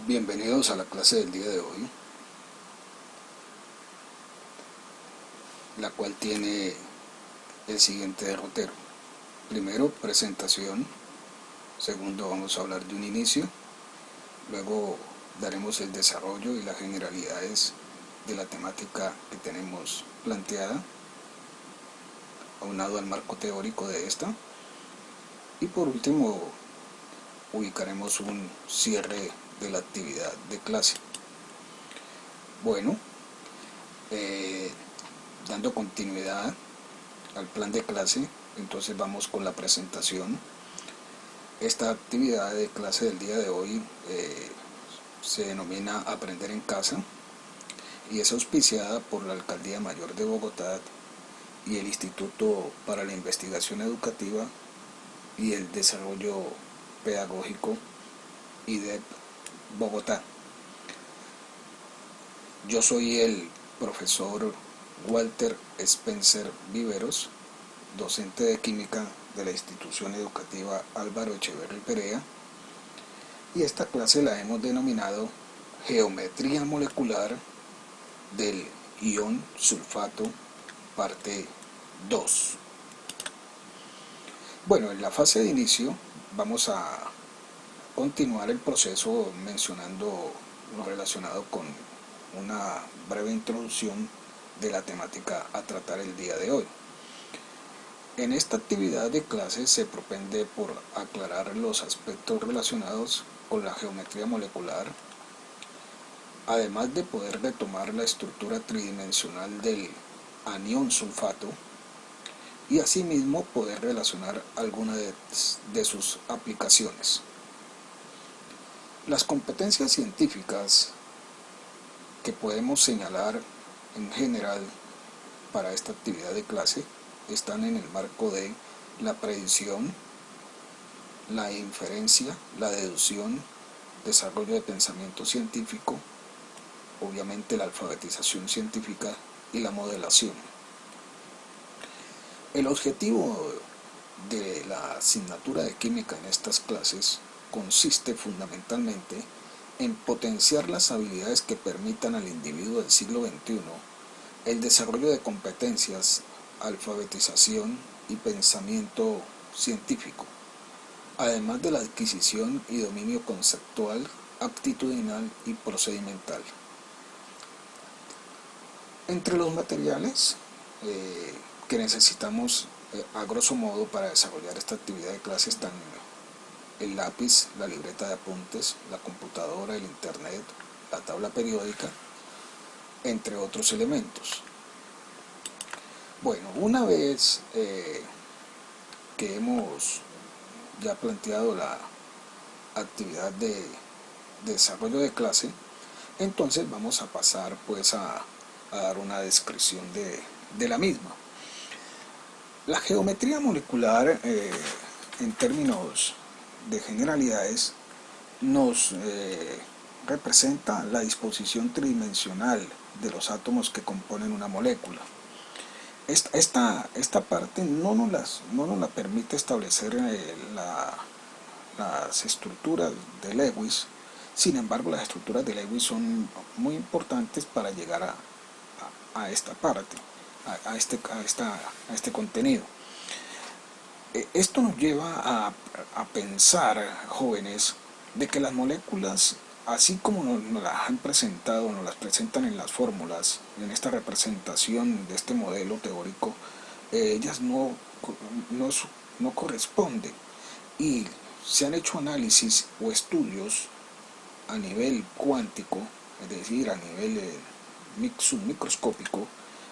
Bienvenidos a la clase del día de hoy, la cual tiene el siguiente derrotero. Primero, presentación. Segundo, vamos a hablar de un inicio. Luego daremos el desarrollo y las generalidades de la temática que tenemos planteada, aunado al marco teórico de esta. Y por último, ubicaremos un cierre de la actividad de clase. Bueno, dando continuidad al plan de clase, entonces vamos con la presentación. Esta actividad de clase del día de hoy se denomina Aprender en Casa y es auspiciada por la Alcaldía Mayor de Bogotá y el Instituto para la Investigación Educativa y el Desarrollo Pedagógico, IDEP Bogotá. Yo soy el profesor Walter Spencer Viveros, docente de química de la institución educativa Álvaro Echeverri Perea, y esta clase la hemos denominado Geometría Molecular del ion sulfato, parte 2. Bueno, en la fase de inicio vamos a continuar el proceso mencionando lo relacionado con una breve introducción de la temática a tratar el día de hoy. En esta actividad de clase se propende por aclarar los aspectos relacionados con la geometría molecular, además de poder retomar la estructura tridimensional del anión sulfato y asimismo poder relacionar algunas de sus aplicaciones. Las competencias científicas que podemos señalar en general para esta actividad de clase están en el marco de la predicción, la inferencia, la deducción, desarrollo de pensamiento científico, obviamente la alfabetización científica y la modelación. El objetivo de la asignatura de química en estas clases consiste fundamentalmente en potenciar las habilidades que permitan al individuo del siglo XXI el desarrollo de competencias, alfabetización y pensamiento científico, además de la adquisición y dominio conceptual, aptitudinal y procedimental. Entre los materiales que necesitamos a grosso modo para desarrollar esta actividad de clase están el lápiz, la libreta de apuntes, la computadora, el internet, la tabla periódica, entre otros elementos. Bueno, una vez que hemos ya planteado la actividad de desarrollo de clase, entonces vamos a pasar pues a dar una descripción de la misma. La geometría molecular, en términos de generalidades, nos representa la disposición tridimensional de los átomos que componen una molécula. Esta parte no nos la permite establecer las estructuras de Lewis. Sin embargo, las estructuras de Lewis son muy importantes para llegar a esta parte, a este contenido. Esto nos lleva a pensar, jóvenes, de que las moléculas, así como nos las han presentado, nos las presentan en las fórmulas, en esta representación de este modelo teórico, ellas no corresponden, y se han hecho análisis o estudios a nivel cuántico, es decir, a nivel submicroscópico,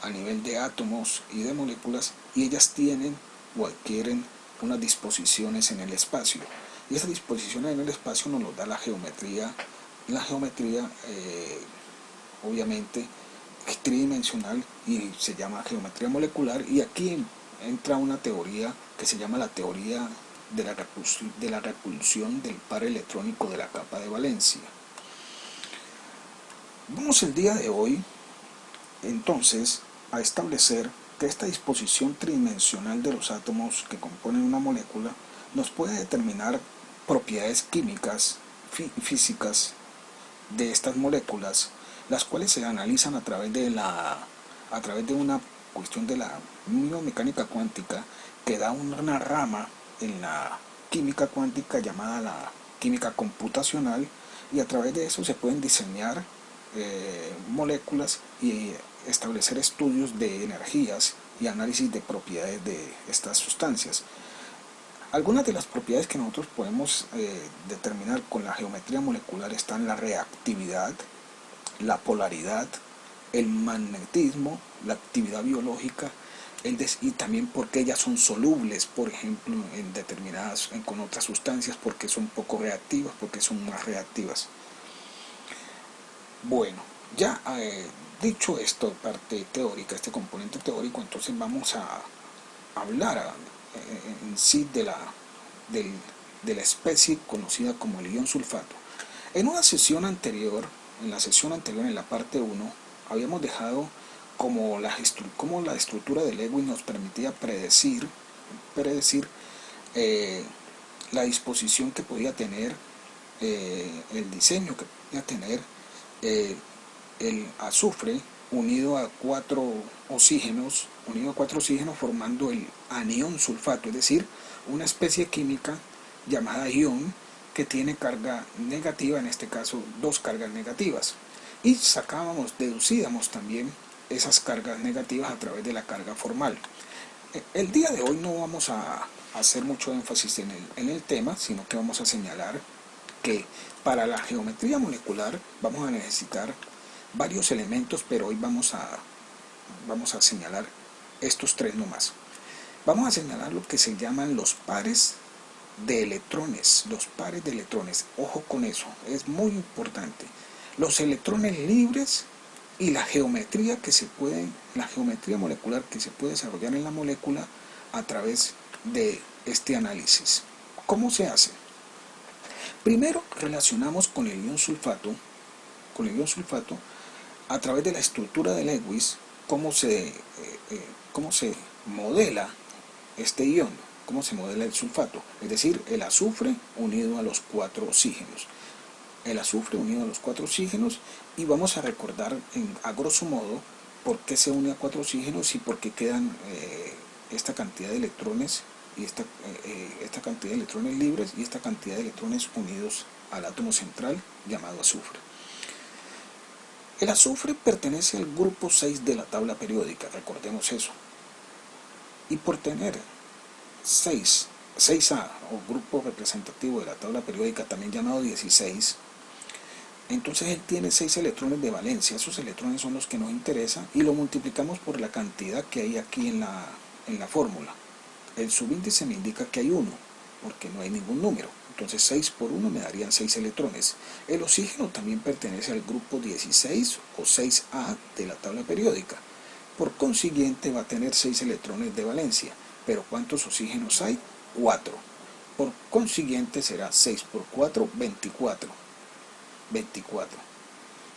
a nivel de átomos y de moléculas, y ellas tienen o adquieren unas disposiciones en el espacio, y esas disposiciones en el espacio nos lo da la geometría. La geometría obviamente es tridimensional y se llama geometría molecular, y aquí entra una teoría que se llama la teoría de la repulsión del par electrónico de la capa de valencia. Vamos el día de hoy entonces a establecer que esta disposición tridimensional de los átomos que componen una molécula nos puede determinar propiedades químicas, físicas de estas moléculas, las cuales se analizan a través de una cuestión de la biomecánica cuántica, que da una rama en la química cuántica llamada la química computacional, y a través de eso se pueden diseñar moléculas y establecer estudios de energías y análisis de propiedades de estas sustancias. Algunas de las propiedades que nosotros podemos determinar con la geometría molecular están la reactividad, la polaridad, el magnetismo, la actividad biológica, y también porque ellas son solubles, por ejemplo, con otras sustancias, porque son poco reactivas, porque son más reactivas. Bueno, ya dicho esto, parte teórica, este componente teórico, entonces vamos a hablar en sí de la especie conocida como el ion sulfato. En la sesión anterior, en la parte 1, habíamos dejado como la estructura de Lewis nos permitía predecir la disposición que podía tener, el diseño que podía tener el azufre unido a cuatro oxígenos, formando el anión sulfato, es decir, una especie química llamada ion que tiene carga negativa, en este caso dos cargas negativas, y deducíamos también esas cargas negativas a través de la carga formal. El día de hoy no vamos a hacer mucho énfasis en el tema, sino que vamos a señalar que para la geometría molecular vamos a necesitar varios elementos, pero hoy vamos a señalar estos tres nomás. Vamos a señalar lo que se llaman los pares de electrones. Ojo con eso, es muy importante. Los electrones libres y la geometría molecular que se puede desarrollar en la molécula a través de este análisis. ¿Cómo se hace? Primero relacionamos con el ion sulfato a través de la estructura de Lewis, cómo se modela este ion, cómo se modela el sulfato, es decir, el azufre unido a los cuatro oxígenos. Y vamos a recordar a grosso modo por qué se une a cuatro oxígenos y por qué quedan esta cantidad de electrones y esta cantidad de electrones libres y esta cantidad de electrones unidos al átomo central llamado azufre. El azufre pertenece al grupo 6 de la tabla periódica, recordemos eso. Y por tener 6A, o grupo representativo de la tabla periódica, también llamado 16, entonces él tiene 6 electrones de valencia. Esos electrones son los que nos interesan y lo multiplicamos por la cantidad que hay aquí en la fórmula. El subíndice me indica que hay 1, porque no hay ningún número. Entonces 6 por 1 me darían 6 electrones. El oxígeno también pertenece al grupo 16 o 6A de la tabla periódica. Por consiguiente va a tener 6 electrones de valencia. Pero ¿cuántos oxígenos hay? 4. Por consiguiente será 6 por 4, 24. 24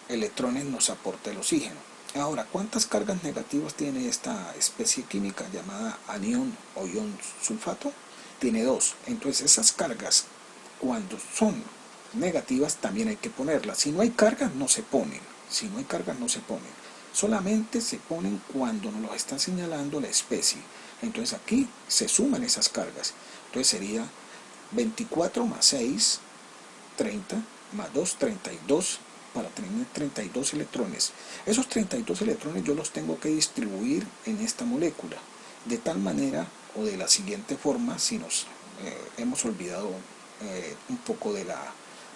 electrones nos aporta el oxígeno. Ahora, ¿cuántas cargas negativas tiene esta especie química llamada anión o ion sulfato? Tiene 2. Entonces esas cargas, cuando son negativas, también hay que ponerlas. Si no hay cargas, no se ponen. Solamente se ponen cuando nos lo está señalando la especie. Entonces aquí se suman esas cargas. Entonces sería 24 más 6, 30, más 2, 32, para tener 32 electrones. Esos 32 electrones yo los tengo que distribuir en esta molécula, de tal manera o de la siguiente forma, si nos hemos olvidado un poco de la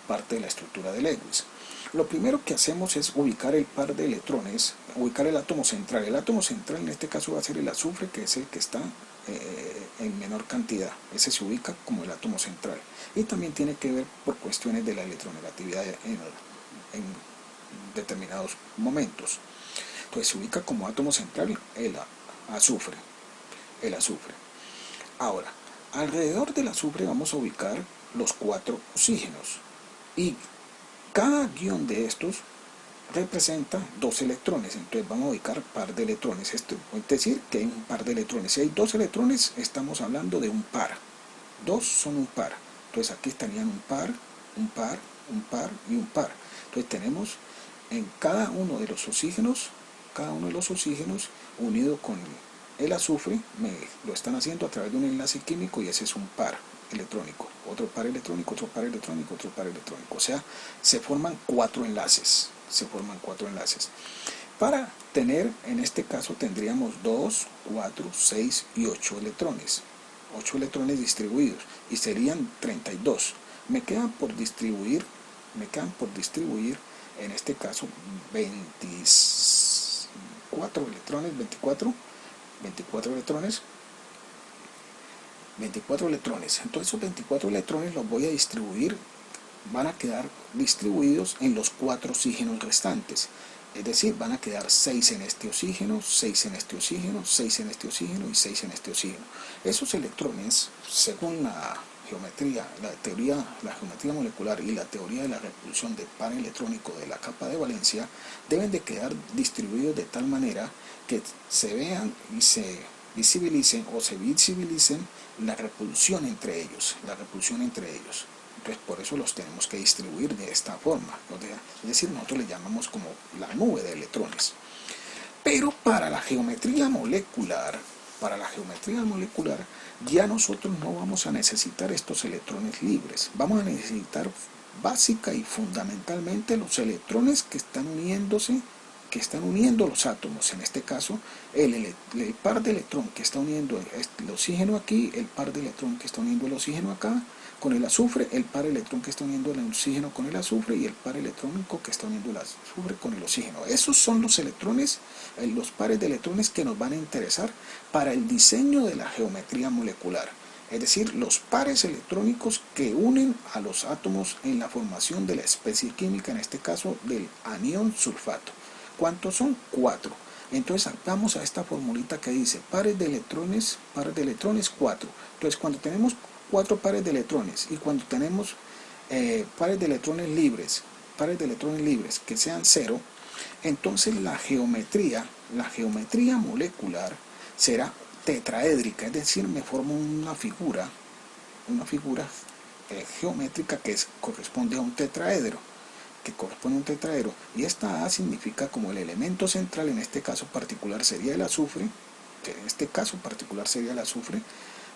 parte de la estructura de Lewis. Lo primero que hacemos es ubicar el par de electrones, ubicar el átomo central. El átomo central en este caso va a ser el azufre, que es el que está en menor cantidad. Ese se ubica como el átomo central. Y también tiene que ver por cuestiones de la electronegatividad en determinados momentos. Entonces se ubica como átomo central el azufre. Ahora, alrededor del azufre vamos a ubicar los 4 oxígenos. Y cada guión de estos representa 2 electrones. Entonces vamos a ubicar par de electrones. Esto es decir que hay un par de electrones. Si hay 2 electrones, estamos hablando de un par. 2 son un par. Entonces aquí estarían un par, un par y un par. Entonces tenemos en cada uno de los oxígenos, unido con el azufre, lo están haciendo a través de un enlace químico y ese es un par electrónico, otro par electrónico, otro par electrónico, otro par electrónico. O sea, se forman 4 enlaces. Para tener, en este caso tendríamos 2, 4, 6 y 8 electrones. 8 electrones distribuidos y serían 32. Me quedan por distribuir en este caso 24 electrones, 24 electrones. Entonces esos 24 electrones los voy a distribuir, van a quedar distribuidos en los 4 oxígenos restantes. Es decir, van a quedar 6 en este oxígeno, 6 en este oxígeno, 6 en este oxígeno y 6 en este oxígeno. Esos electrones, según la geometría molecular y la teoría de la repulsión del par electrónico de la capa de valencia, deben de quedar distribuidos de tal manera que se vean y se visibilicen la repulsión entre ellos. Entonces por eso los tenemos que distribuir de esta forma. Es decir, nosotros le llamamos como la nube de electrones. Pero para la geometría molecular, ya nosotros no vamos a necesitar estos electrones libres. Vamos a necesitar básica y fundamentalmente los electrones que están uniendo los átomos. En este caso, el par de electrón que está uniendo el oxígeno aquí, el par de electrón que está uniendo el oxígeno acá, con el azufre, el par electrón que está uniendo el oxígeno con el azufre y el par electrónico que está uniendo el azufre con el oxígeno. Esos son los electrones, los pares de electrones que nos van a interesar para el diseño de la geometría molecular. Es decir, los pares electrónicos que unen a los átomos en la formación de la especie química, en este caso del anión sulfato. ¿Cuántos son? 4. Entonces vamos a esta formulita que dice pares de electrones 4. Entonces cuando tenemos 4 pares de electrones y cuando tenemos pares de electrones libres que sean 0, entonces la geometría molecular será tetraédrica, es decir, me formo una figura geométrica que corresponde a un tetraedro. Y esta A significa como el elemento central, en este caso particular sería el azufre,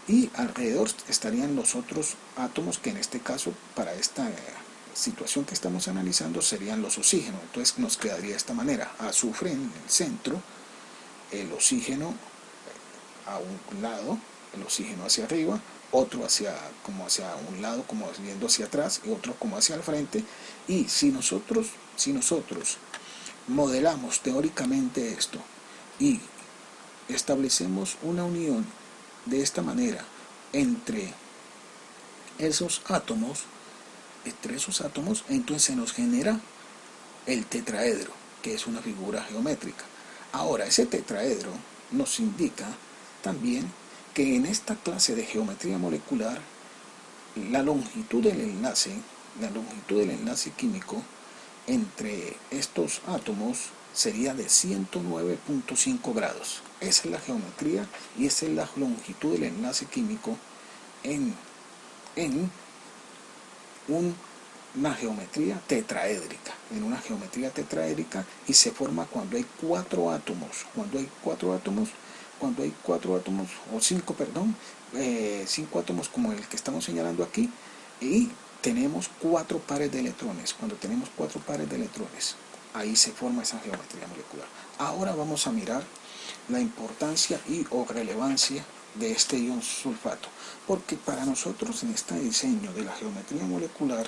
y alrededor estarían los otros átomos que en este caso para esta situación que estamos analizando serían los oxígenos. Entonces nos quedaría de esta manera: azufre en el centro, el oxígeno a un lado, el oxígeno hacia arriba, otro hacia un lado, como viendo hacia atrás, y otro como hacia el frente. Y si nosotros modelamos teóricamente esto y establecemos una unión de esta manera entre esos átomos, entonces se nos genera el tetraedro, que es una figura geométrica. Ahora, ese tetraedro nos indica también que en esta clase de geometría molecular la longitud del enlace químico entre estos átomos sería de 109.5 grados. Esa es la geometría y esa es la longitud del enlace químico en una geometría tetraédrica. Y se forma cuando hay 4 átomos. O 5, 5 átomos como el que estamos señalando aquí, y tenemos 4 pares de electrones. Cuando tenemos 4 pares de electrones, ahí se forma esa geometría molecular. Ahora vamos a mirar la importancia o relevancia de este ion sulfato, porque para nosotros en este diseño de la geometría molecular,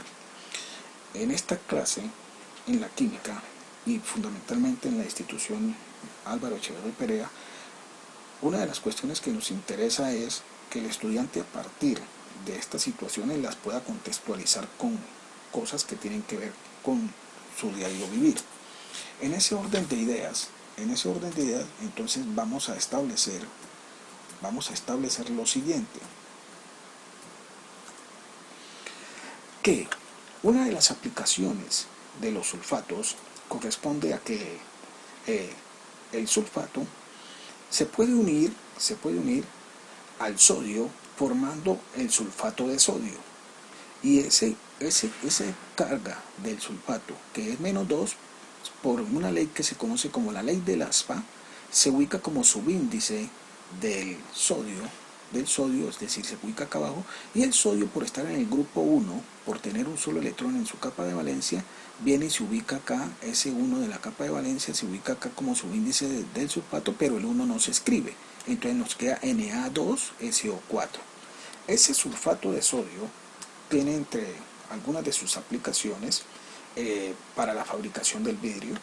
en esta clase, en la química y fundamentalmente en la institución Álvaro Echeverri Perea, una de las cuestiones que nos interesa es que el estudiante, a partir de estas situaciones, las pueda contextualizar con cosas que tienen que ver con su diario vivir. En ese orden de ideas, entonces vamos a establecer lo siguiente: que una de las aplicaciones de los sulfatos corresponde a que el sulfato se puede unir al sodio formando el sulfato de sodio, y ese esa carga del sulfato, que es -2, por una ley que se conoce como la ley del ASPA, se ubica como subíndice del sodio, es decir, se ubica acá abajo, y el sodio, por estar en el grupo 1, por tener un solo electrón en su capa de valencia, viene y se ubica acá, ese 1 de la capa de valencia se ubica acá como subíndice del sulfato, pero el 1 no se escribe, entonces nos queda Na2SO4. Ese sulfato de sodio tiene entre algunas de sus aplicaciones para la fabricación del vidrio.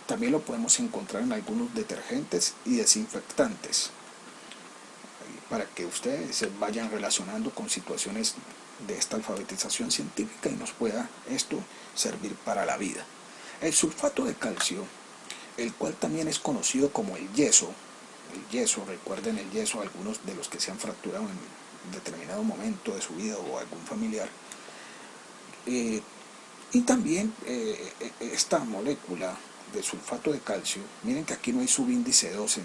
También lo podemos encontrar en algunos detergentes y desinfectantes, para que ustedes se vayan relacionando con situaciones de esta alfabetización científica y nos pueda esto servir para la vida. El sulfato de calcio, el cual también es conocido como el yeso, recuerden el yeso, algunos de los que se han fracturado en determinado momento de su vida o algún familiar, y también esta molécula de sulfato de calcio, miren que aquí no hay subíndice 2 en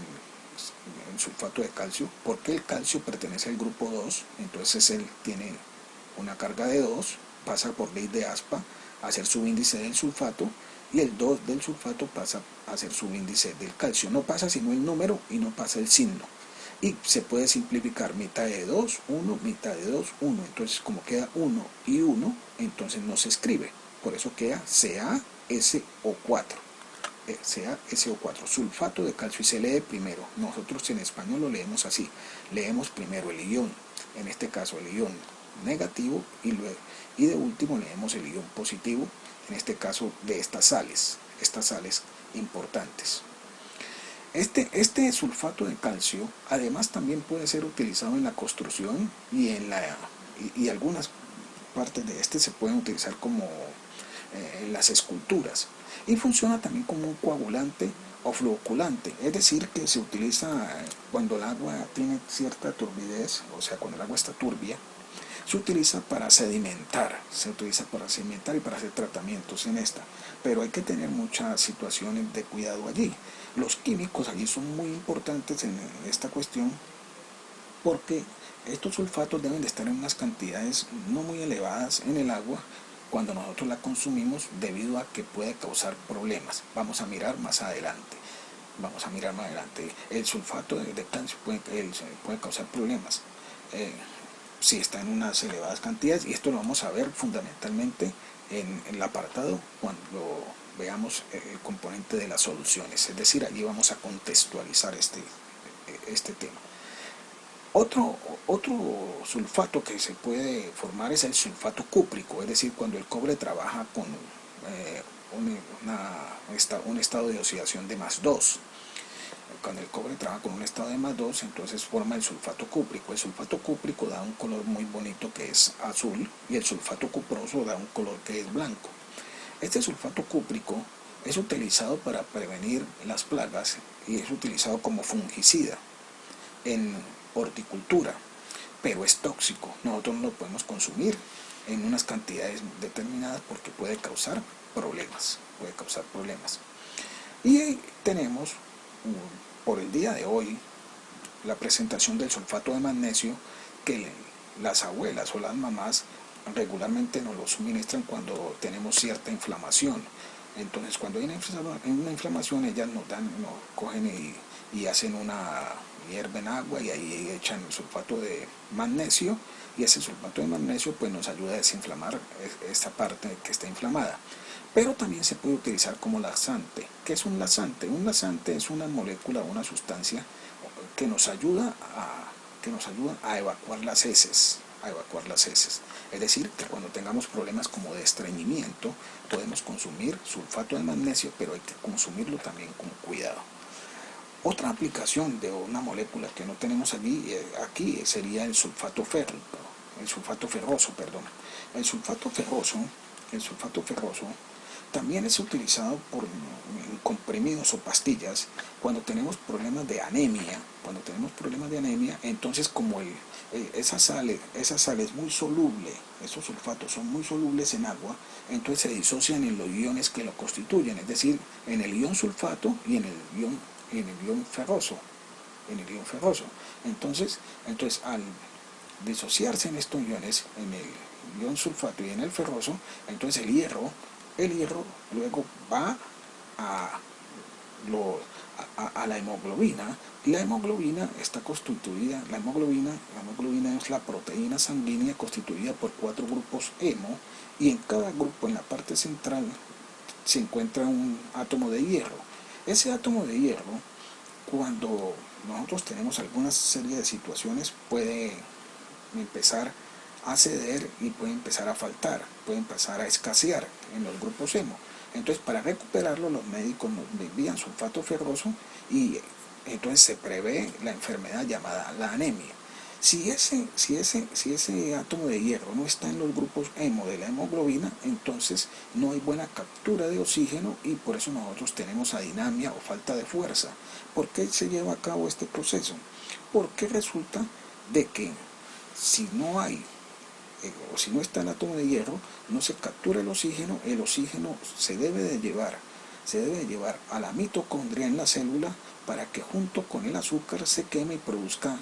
sulfato de calcio, porque el calcio pertenece al grupo 2, entonces él tiene una carga de 2, pasa por ley de ASPA a ser subíndice del sulfato, y el 2 del sulfato pasa a ser subíndice del calcio. No pasa sino el número y no pasa el signo. Y se puede simplificar mitad de 2, 1, mitad de 2, 1. Entonces, como queda 1 y 1, entonces no se escribe. Por eso queda CaSO4. CaSO4, sulfato de calcio, y se lee primero. Nosotros en español lo leemos así. Leemos primero el ion, en este caso el ion negativo, y de último leemos el ion positivo, en este caso de estas sales importantes. Este sulfato de calcio además también puede ser utilizado en la construcción y algunas partes de este se pueden utilizar como en las esculturas, y funciona también como un coagulante o floculante, es decir, que se utiliza cuando el agua tiene cierta turbidez, o sea, cuando el agua está turbia, se utiliza para sedimentar, y para hacer tratamientos en esta, pero hay que tener muchas situaciones de cuidado allí. Los químicos allí son muy importantes en esta cuestión, porque estos sulfatos deben de estar en unas cantidades no muy elevadas en el agua cuando nosotros la consumimos, debido a que puede causar problemas. Vamos a mirar más adelante. El sulfato de calcio puede causar problemas si está en unas elevadas cantidades, y esto lo vamos a ver fundamentalmente en el apartado cuando veamos el componente de las soluciones, es decir, allí vamos a contextualizar este tema. Otro sulfato que se puede formar es el sulfato cúprico, es decir, cuando el cobre trabaja con un estado de oxidación de +2. Cuando el cobre trabaja con un estado de +2, entonces forma el sulfato cúprico. El sulfato cúprico da un color muy bonito que es azul, y el sulfato cuproso da un color que es blanco. Este sulfato cúprico es utilizado para prevenir las plagas y es utilizado como fungicida en horticultura, pero es tóxico. Nosotros no lo podemos consumir en unas cantidades determinadas porque puede causar problemas. Y tenemos por el día de hoy la presentación del sulfato de magnesio, que las abuelas o las mamás regularmente nos lo suministran cuando tenemos cierta inflamación. Entonces, cuando hay una inflamación, ellas nos cogen y hacen hierven agua y ahí echan el sulfato de magnesio, y ese sulfato de magnesio pues nos ayuda a desinflamar esta parte que está inflamada. Pero también se puede utilizar como laxante. ¿Qué es un laxante? Un laxante es una molécula, una sustancia que nos ayuda a evacuar las heces. Es decir, que cuando tengamos problemas como de estreñimiento, podemos consumir sulfato de magnesio, pero hay que consumirlo también con cuidado. Otra aplicación de una molécula que no tenemos aquí sería el sulfato ferroso. El sulfato ferroso también es utilizado en comprimidos o pastillas cuando tenemos problemas de anemia. Entonces, como esa sal es muy soluble, esos sulfatos son muy solubles en agua, entonces se disocian en los iones que lo constituyen, es decir, en el ion sulfato y en el ion ferroso. Entonces, al disociarse en estos iones, ion sulfato y en el ferroso, entonces el hierro luego va a, a la hemoglobina. La hemoglobina está constituida, la hemoglobina es la proteína sanguínea constituida por 4 grupos hemo, y en cada grupo, en la parte central, se encuentra un átomo de hierro. Ese átomo de hierro, cuando nosotros tenemos alguna serie de situaciones, puede empezar a ceder y puede empezar a faltar, puede empezar a escasear en los grupos hemo. Entonces, para recuperarlo, los médicos nos envían sulfato ferroso y entonces se prevé la enfermedad llamada la anemia. Si ese átomo de hierro no está en los grupos hemo de la hemoglobina, entonces no hay buena captura de oxígeno y por eso nosotros tenemos adinamia o falta de fuerza. ¿Por qué se lleva a cabo este proceso? Porque resulta de que si no hay o si no está el átomo de hierro, no se captura el oxígeno se debe de llevar a la mitocondria en la célula para que junto con el azúcar se queme y produzca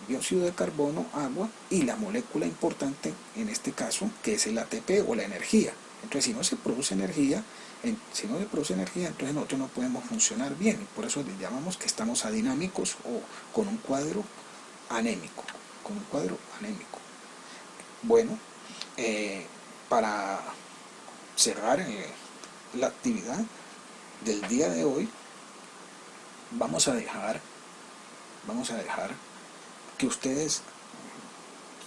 dióxido de carbono, agua y la molécula importante en este caso, que es el ATP o la energía. Entonces, si no se produce energía, entonces nosotros no podemos funcionar bien, y por eso le llamamos que estamos adinámicos o con un cuadro anémico, Bueno, para cerrar la actividad del día de hoy, vamos a dejar que ustedes,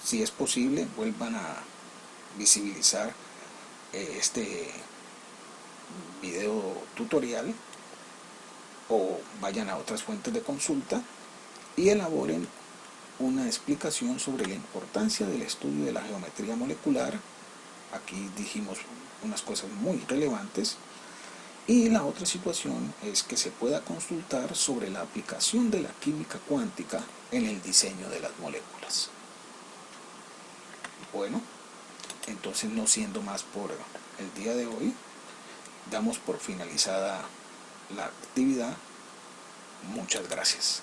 si es posible, vuelvan a visibilizar este video tutorial o vayan a otras fuentes de consulta y elaboren una explicación sobre la importancia del estudio de la geometría molecular. Aquí dijimos unas cosas muy relevantes. Y la otra situación es que se pueda consultar sobre la aplicación de la química cuántica en el diseño de las moléculas. Bueno, entonces, no siendo más por el día de hoy, damos por finalizada la actividad. Muchas gracias.